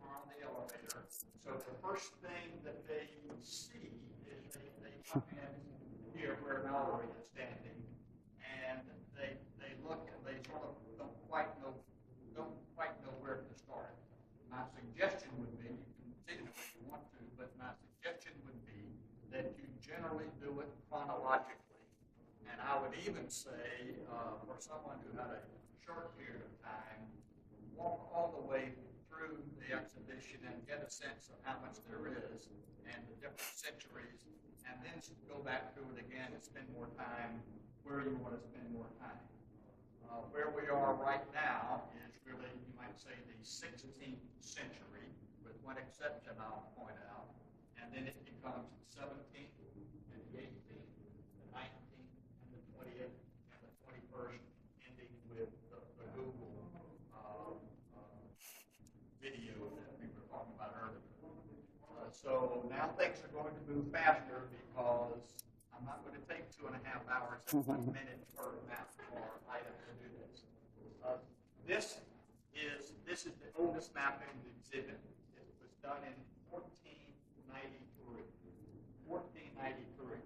are on the elevator. So the first thing that they see is they come in here where Mallory is standing, and they look and they sort of don't quite know where to start. My suggestion would be, you can see it if you want to, but my suggestion would be that you generally do it chronologically. And I would even say, for someone who had a short period of time, walk all the way through the exhibition and get a sense of how much there is and the different centuries, and then go back through it again and spend more time where you want to spend more time. Where we are right now is really, you might say, the 16th century, with one exception I'll point out, and then it becomes the 17th and the 18th, the 19th and the 20th and the 21st, ending with the Google video that we were talking about earlier. So now things are going to move faster because I'm not going to take 2.5 hours and 1 minute per map or item to do this. This is the oldest map in the exhibit. It was done in 1493. 1493.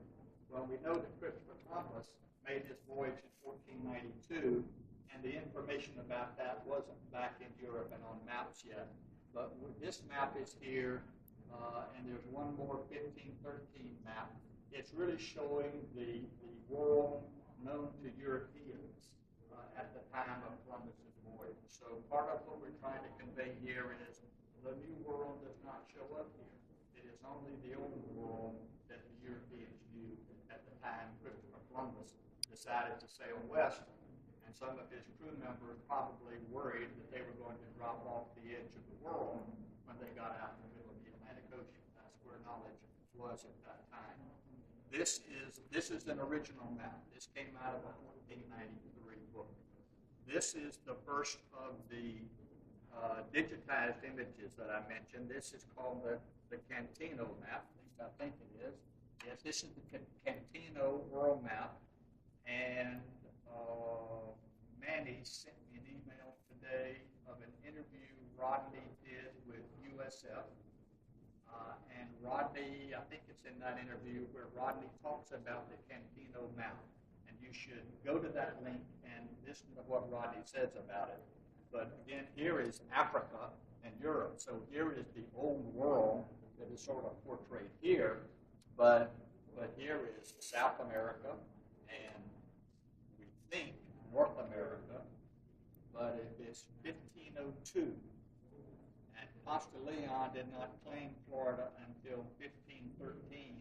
Well, we know that Christopher Columbus made his voyage in 1492, and the information about that wasn't back in Europe and on maps yet. But this map is here, and there's one more 1513 map. It's really showing the world known to Europeans at the time of Columbus's voyage. So part of what we're trying to convey here is the New World does not show up here. It is only the Old World that the Europeans knew at the time Christopher Columbus decided to sail west. And some of his crew members probably worried that they were going to drop off the edge of the world when they got out in the middle of the Atlantic Ocean. That's where knowledge was at that time. This is an original map. This came out of a 1493 book. This is the first of the digitized images that I mentioned. This is called the Cantino map. At least I think it is. Yes, this is the Cantino world map. And Manny sent me an email today of an interview Rodney did with USF. And Rodney, I think it's in that interview where Rodney talks about the Cantino map. And you should go to that link and listen to what Rodney says about it. But again, here is Africa and Europe. So here is the old world that is sort of portrayed here. But here is South America and we think North America. But it's 1502. And Ponce de Leon did not claim Florida until 1513.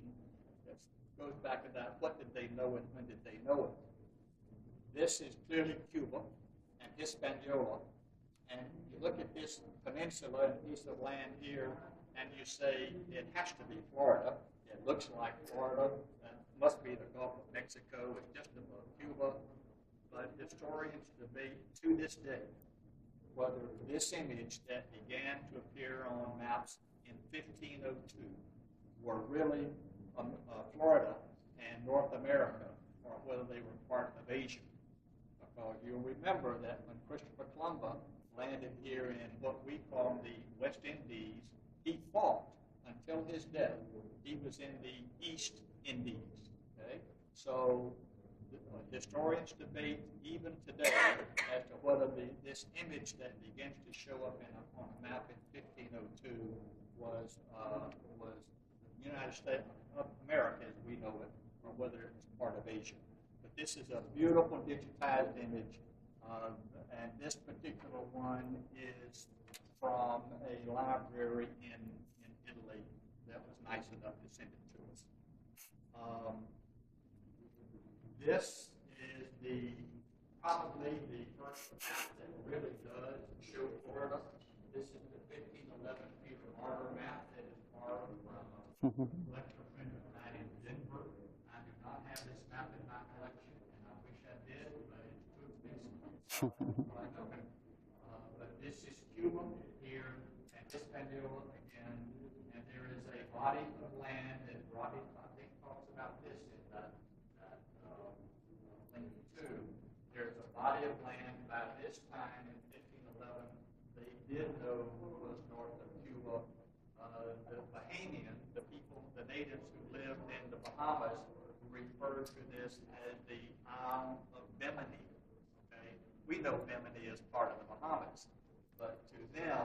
That goes back to that, what did they know and when did they know it? This is clearly Cuba and Hispaniola. And you look at this peninsula and piece of land here, and you say, it has to be Florida. It looks like Florida. It must be the Gulf of Mexico. It's just above Cuba. But historians debate to this day whether this image that began to appear on maps in 1502 were really Florida and North America, or whether they were part of Asia. Because you'll remember that when Christopher Columbus landed here in what we call the West Indies, he fought until his death. He was in the East Indies. Okay? So historians debate even today as to whether this image that begins to show up on a map in 1502 was the United States of America as we know it, or whether it was part of Asia. But this is a beautiful digitized image, and this particular one is from a library in Italy that was nice enough to send it to us. This is probably the first map that really does show Florida. This is the 1511 Peter Martyr map that is borrowed from a lecture friend of mine in Denver. I do not have this map in my collection, and I wish I did, but it's too expensive. But this is Cuba here, and Hispaniola again, and there is a body of land that Rodney, I think, talks about this in that link too. There's a body of land by this time in 1511 they did know was North to the Bahamian, the people, the natives who lived in the Bahamas, referred to this as the Isle of Bimini. Okay, we know Bimini is part of the Bahamas, but to them,